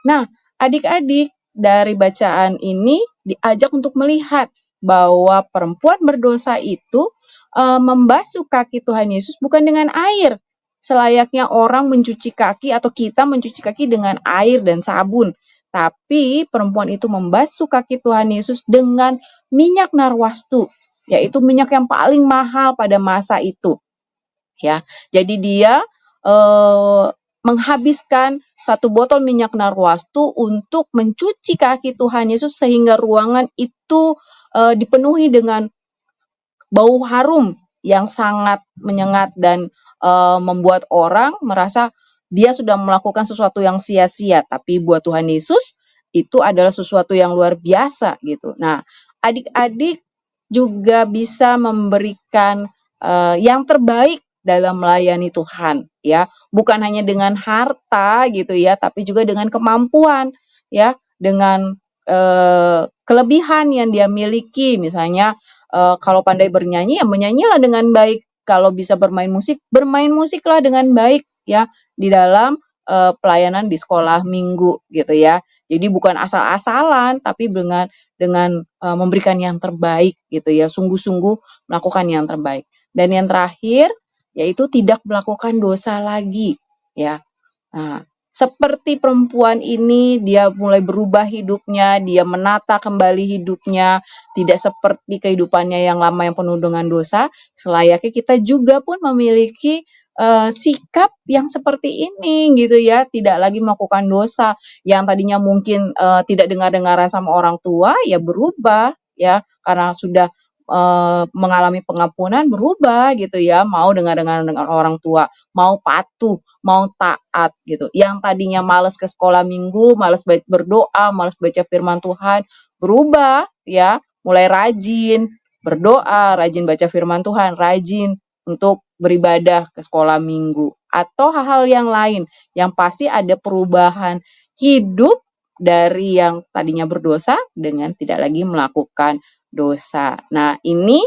Nah, adik-adik dari bacaan ini diajak untuk melihat bahwa perempuan berdosa itu membasuh kaki Tuhan Yesus bukan dengan air, selayaknya orang mencuci kaki atau kita mencuci kaki dengan air dan sabun. Tapi perempuan itu membasuh kaki Tuhan Yesus dengan minyak narwastu, yaitu minyak yang paling mahal pada masa itu. Ya, jadi dia menghabiskan 1 botol minyak narwastu untuk mencuci kaki Tuhan Yesus sehingga ruangan itu dipenuhi dengan bau harum yang sangat menyengat dan membuat orang merasa dia sudah melakukan sesuatu yang sia-sia, tapi buat Tuhan Yesus itu adalah sesuatu yang luar biasa gitu. Nah, adik-adik juga bisa memberikan yang terbaik dalam melayani Tuhan ya, bukan hanya dengan harta gitu ya, tapi juga dengan kemampuan ya, dengan kelebihan yang dia miliki. Misalnya kalau pandai bernyanyi ya menyanyilah dengan baik, kalau bisa bermain musiklah dengan baik ya di dalam pelayanan di sekolah minggu gitu ya. Jadi bukan asal-asalan tapi dengan memberikan yang terbaik gitu ya, sungguh-sungguh melakukan yang terbaik. Dan yang terakhir yaitu tidak melakukan dosa lagi ya. Nah, seperti perempuan ini, dia mulai berubah hidupnya, dia menata kembali hidupnya, tidak seperti kehidupannya yang lama yang penuh dengan dosa. Selayaknya kita juga pun memiliki sikap yang seperti ini gitu ya, tidak lagi melakukan dosa. Yang tadinya mungkin tidak dengar-dengaran sama orang tua, ya berubah ya, karena sudah mengalami pengampunan, berubah gitu ya, mau dengar-dengaran dengan orang tua, mau patuh, mau taat gitu. Yang tadinya malas ke sekolah minggu, malas berdoa, malas baca firman Tuhan, berubah ya, mulai rajin berdoa, rajin baca firman Tuhan, rajin untuk beribadah ke sekolah minggu atau hal-hal yang lain. Yang pasti ada perubahan hidup dari yang tadinya berdosa dengan tidak lagi melakukan dosa. Nah, ini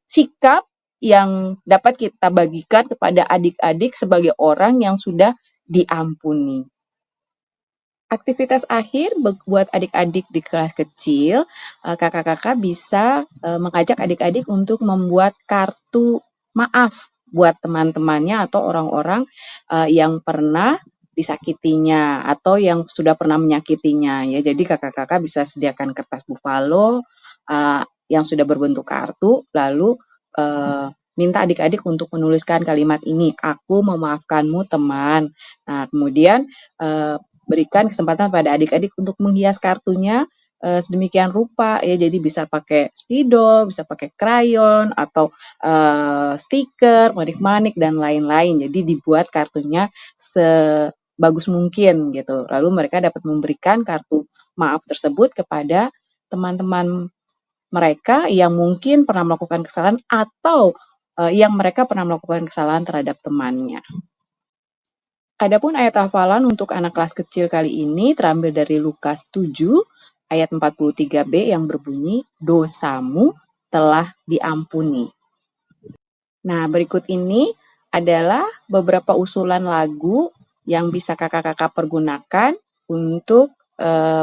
sikap yang dapat kita bagikan kepada adik-adik sebagai orang yang sudah diampuni. Aktivitas akhir buat adik-adik di kelas kecil, kakak-kakak bisa mengajak adik-adik untuk membuat kartu maaf buat teman-temannya atau orang-orang yang pernah disakitinya atau yang sudah pernah menyakitinya ya. Jadi kakak-kakak bisa sediakan kertas buffalo yang sudah berbentuk kartu, lalu minta adik-adik untuk menuliskan kalimat ini, "Aku memaafkanmu teman." Nah, kemudian berikan kesempatan pada adik-adik untuk menghias kartunya sedemikian rupa ya, jadi bisa pakai spidol, bisa pakai krayon atau stiker, manik-manik dan lain-lain. Jadi dibuat kartunya sebagus mungkin gitu. Lalu mereka dapat memberikan kartu maaf tersebut kepada teman-teman mereka yang mungkin pernah melakukan kesalahan atau yang mereka pernah melakukan kesalahan terhadap temannya. Adapun ayat hafalan untuk anak kelas kecil kali ini terambil dari Lukas 7 ayat 43b yang berbunyi, "Dosamu telah diampuni." Nah, berikut ini adalah beberapa usulan lagu yang bisa kakak-kakak pergunakan untuk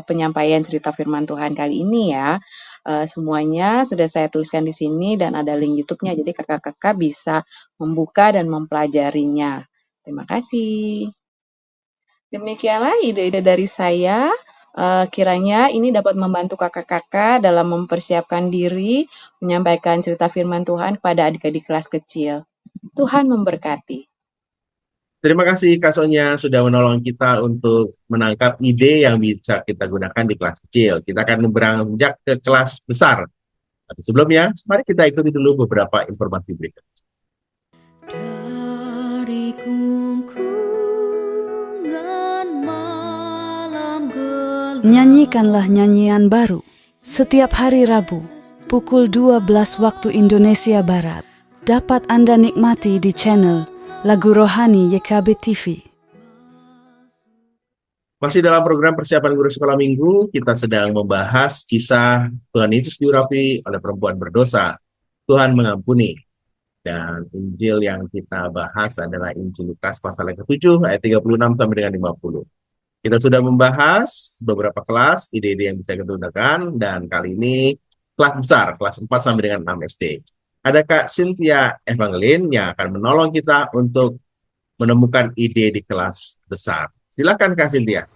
penyampaian cerita firman Tuhan kali ini ya. Semuanya sudah saya tuliskan di sini dan ada link YouTube-nya, jadi kakak-kakak bisa membuka dan mempelajarinya. Terima kasih. Demikianlah ide-ide dari saya. Kiranya ini dapat membantu kakak-kakak dalam mempersiapkan diri menyampaikan cerita firman Tuhan kepada adik-adik kelas kecil. Tuhan memberkati. Terima kasih Kak Sonia sudah menolong kita untuk menangkap ide yang bisa kita gunakan di kelas kecil. Kita akan beranjak ke kelas besar. Tapi sebelumnya, mari kita ikuti dulu beberapa informasi berikut. Dari kungkungan malam gelap, Nyanyikanlah nyanyian baru setiap hari Rabu pukul 12 waktu Indonesia Barat. Dapat Anda nikmati di channel Lagu Rohani YKB TV. Masih dalam program persiapan guru sekolah minggu, kita sedang membahas kisah Tuhan Yesus diurapi oleh perempuan berdosa. Tuhan mengampuni. Dan Injil yang kita bahas adalah Injil Lukas pasal yang ke-7 ayat 36 sampai dengan 50. Kita sudah membahas beberapa kelas, ide-ide yang bisa kita gunakan, dan kali ini kelas besar, kelas 4 sampai dengan 6 SD. Ada Kak Cynthia Evangeline yang akan menolong kita untuk menemukan ide di kelas besar. Silakan Kak Cynthia.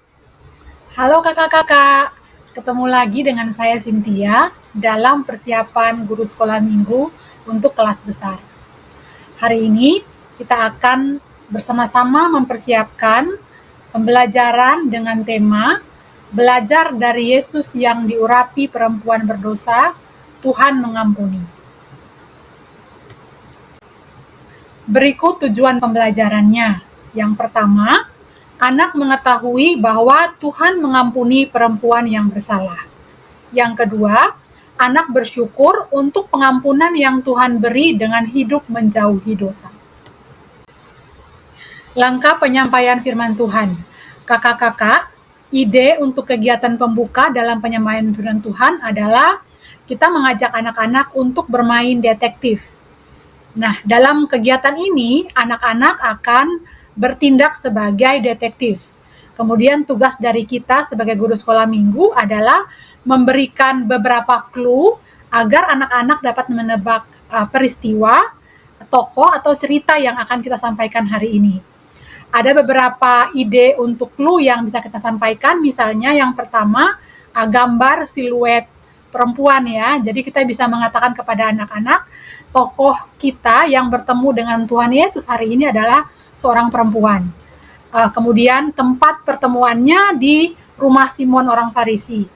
Halo kakak-kakak, ketemu lagi dengan saya Cynthia dalam persiapan guru sekolah minggu untuk kelas besar. Hari ini kita akan bersama-sama mempersiapkan pembelajaran dengan tema Belajar dari Yesus yang diurapi perempuan berdosa, Tuhan mengampuni. Berikut tujuan pembelajarannya. Yang pertama, anak mengetahui bahwa Tuhan mengampuni perempuan yang bersalah. Yang kedua, anak bersyukur untuk pengampunan yang Tuhan beri dengan hidup menjauhi dosa. Langkah penyampaian firman Tuhan. Kakak-kakak, ide untuk kegiatan pembuka dalam penyampaian firman Tuhan adalah kita mengajak anak-anak untuk bermain detektif. Nah, dalam kegiatan ini, anak-anak akan bertindak sebagai detektif. Kemudian tugas dari kita sebagai guru sekolah minggu adalah memberikan beberapa clue agar anak-anak dapat menebak peristiwa, tokoh, atau cerita yang akan kita sampaikan hari ini. Ada beberapa ide untuk clue yang bisa kita sampaikan, misalnya yang pertama, gambar siluet perempuan ya. Jadi kita bisa mengatakan kepada anak-anak, tokoh kita yang bertemu dengan Tuhan Yesus hari ini adalah seorang perempuan. Kemudian tempat pertemuannya di rumah Simon orang Farisi.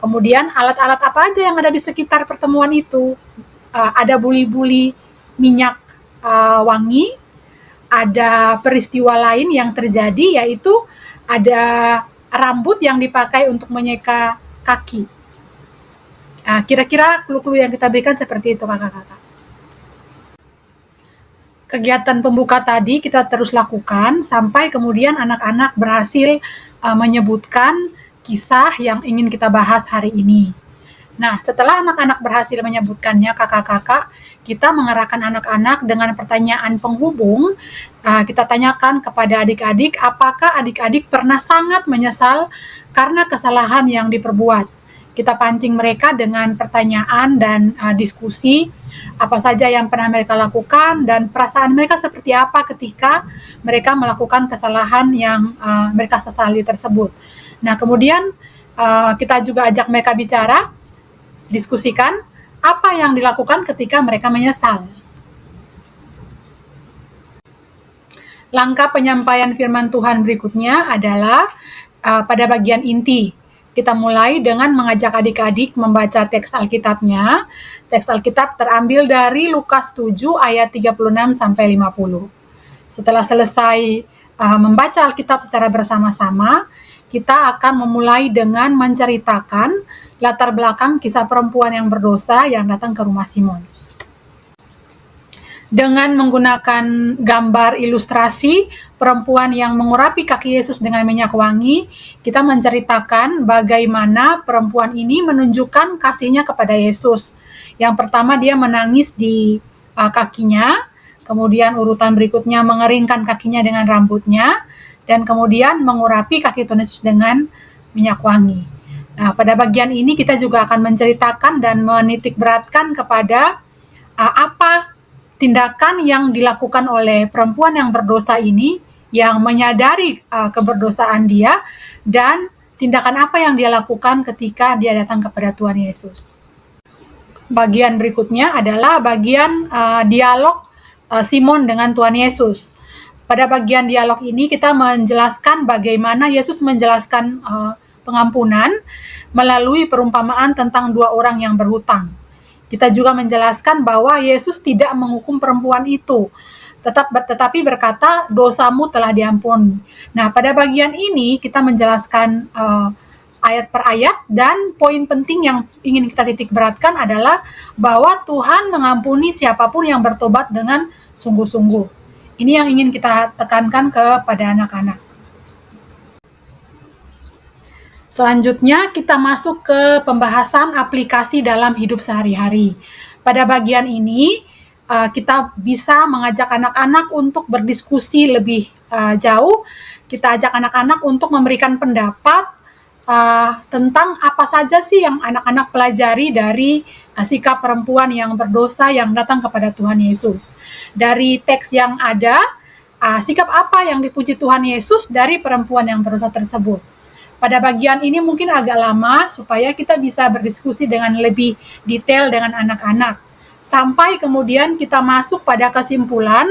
Kemudian alat-alat apa aja yang ada di sekitar pertemuan itu. Ada buli-buli minyak wangi, ada peristiwa lain yang terjadi, yaitu ada rambut yang dipakai untuk menyeka kaki. Kira-kira clue-clue yang kita berikan seperti itu kakak-kakak. Kegiatan pembuka tadi kita terus lakukan sampai kemudian anak-anak berhasil menyebutkan kisah yang ingin kita bahas hari ini. Nah, setelah anak-anak berhasil menyebutkannya, kakak-kakak, kita mengarahkan anak-anak dengan pertanyaan penghubung. Kita tanyakan kepada adik-adik, apakah adik-adik pernah sangat menyesal karena kesalahan yang diperbuat. Kita pancing mereka dengan pertanyaan dan diskusi, apa saja yang pernah mereka lakukan, dan perasaan mereka seperti apa ketika mereka melakukan kesalahan yang mereka sesali tersebut. Nah, kemudian kita juga ajak mereka bicara, diskusikan apa yang dilakukan ketika mereka menyesal. Langkah penyampaian firman Tuhan berikutnya adalah pada bagian inti. Kita mulai dengan mengajak adik-adik membaca teks Alkitabnya. Teks Alkitab terambil dari Lukas 7 ayat 36 sampai 50. Setelah selesai membaca Alkitab secara bersama-sama, kita akan memulai dengan menceritakan latar belakang kisah perempuan yang berdosa yang datang ke rumah Simon. Dengan menggunakan gambar ilustrasi perempuan yang mengurapi kaki Yesus dengan minyak wangi, kita menceritakan bagaimana perempuan ini menunjukkan kasihnya kepada Yesus. Yang pertama, dia menangis di kakinya, kemudian urutan berikutnya mengeringkan kakinya dengan rambutnya, dan kemudian mengurapi kaki Tuhan Yesus dengan minyak wangi. Nah, pada bagian ini kita juga akan menceritakan dan menitikberatkan kepada apa tindakan yang dilakukan oleh perempuan yang berdosa ini, yang menyadari keberdosaan dia, dan tindakan apa yang dia lakukan ketika dia datang kepada Tuhan Yesus. Bagian berikutnya adalah bagian dialog Simon dengan Tuhan Yesus. Pada bagian dialog ini kita menjelaskan bagaimana Yesus menjelaskan pengampunan melalui perumpamaan tentang dua orang yang berhutang. Kita juga menjelaskan bahwa Yesus tidak menghukum perempuan itu, tetapi berkata, dosamu telah diampuni. Nah, pada bagian ini kita menjelaskan ayat per ayat, dan poin penting yang ingin kita titik beratkan adalah bahwa Tuhan mengampuni siapapun yang bertobat dengan sungguh-sungguh. Ini yang ingin kita tekankan kepada anak-anak. Selanjutnya kita masuk ke pembahasan aplikasi dalam hidup sehari-hari. Pada bagian ini kita bisa mengajak anak-anak untuk berdiskusi lebih jauh. Kita ajak anak-anak untuk memberikan pendapat tentang apa saja sih yang anak-anak pelajari dari sikap perempuan yang berdosa yang datang kepada Tuhan Yesus. Dari teks yang ada, sikap apa yang dipuji Tuhan Yesus dari perempuan yang berdosa tersebut. Pada bagian ini mungkin agak lama supaya kita bisa berdiskusi dengan lebih detail dengan anak-anak. Sampai kemudian kita masuk pada kesimpulan,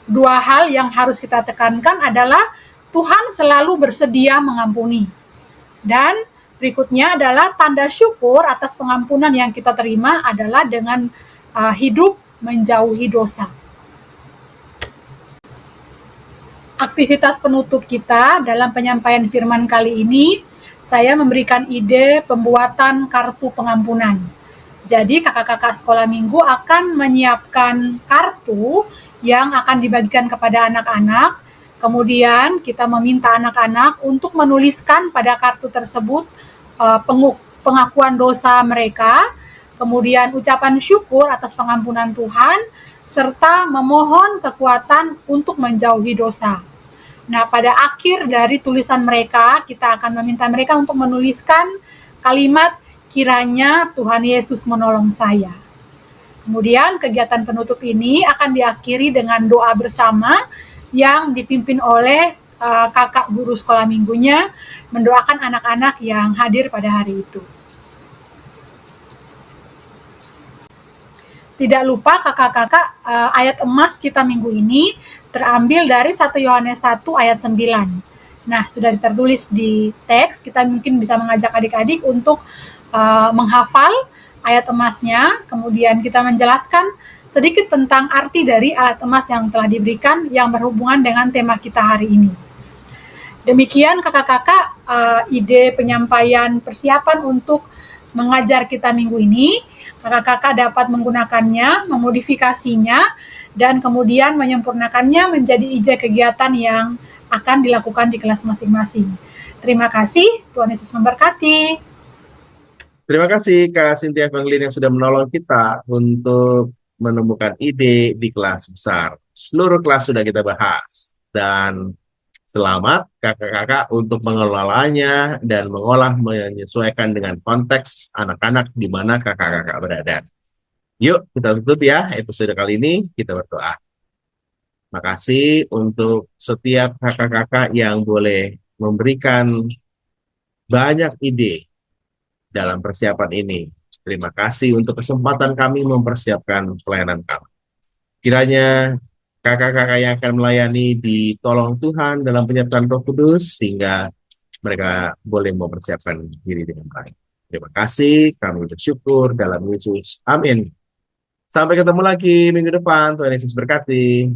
dua hal yang harus kita tekankan adalah Tuhan selalu bersedia mengampuni. Dan berikutnya adalah tanda syukur atas pengampunan yang kita terima adalah dengan hidup menjauhi dosa. Aktivitas penutup kita dalam penyampaian firman kali ini, saya memberikan ide pembuatan kartu pengampunan. Jadi kakak-kakak sekolah minggu akan menyiapkan kartu yang akan dibagikan kepada anak-anak. Kemudian kita meminta anak-anak untuk menuliskan pada kartu tersebut pengakuan dosa mereka, kemudian ucapan syukur atas pengampunan Tuhan, serta memohon kekuatan untuk menjauhi dosa. Nah, pada akhir dari tulisan mereka, kita akan meminta mereka untuk menuliskan kalimat, kiranya Tuhan Yesus menolong saya. Kemudian kegiatan penutup ini akan diakhiri dengan doa bersama yang dipimpin oleh kakak guru sekolah minggunya, mendoakan anak-anak yang hadir pada hari itu. Tidak lupa kakak-kakak, ayat emas kita minggu ini terambil dari 1 Yohanes 1 ayat 9. Nah, sudah tertulis di teks, kita mungkin bisa mengajak adik-adik untuk menghafal ayat emasnya, kemudian kita menjelaskan sedikit tentang arti dari ayat emas yang telah diberikan yang berhubungan dengan tema kita hari ini. Demikian kakak-kakak, ide penyampaian persiapan untuk mengajar kita minggu ini. Kakak-kakak dapat menggunakannya, memodifikasinya, dan kemudian menyempurnakannya menjadi ide kegiatan yang akan dilakukan di kelas masing-masing. Terima kasih, Tuhan Yesus memberkati. Terima kasih Kak Cynthia Evangeline yang sudah menolong kita untuk menemukan ide di kelas besar. Seluruh kelas sudah kita bahas. Dan selamat kakak-kakak untuk mengelolanya dan menyesuaikan dengan konteks anak-anak di mana kakak-kakak berada. Yuk kita tutup ya episode kali ini, kita berdoa. Makasih untuk setiap kakak-kakak yang boleh memberikan banyak ide dalam persiapan ini. Terima kasih untuk kesempatan kami mempersiapkan pelayanan kami. Kiranya kakak-kakak yang akan melayani ditolong Tuhan dalam penyertaan Roh Kudus sehingga mereka boleh mempersiapkan diri dengan baik. Terima kasih, kami bersyukur dalam Yesus. Amin. Sampai ketemu lagi minggu depan. Tuhan Yesus berkati.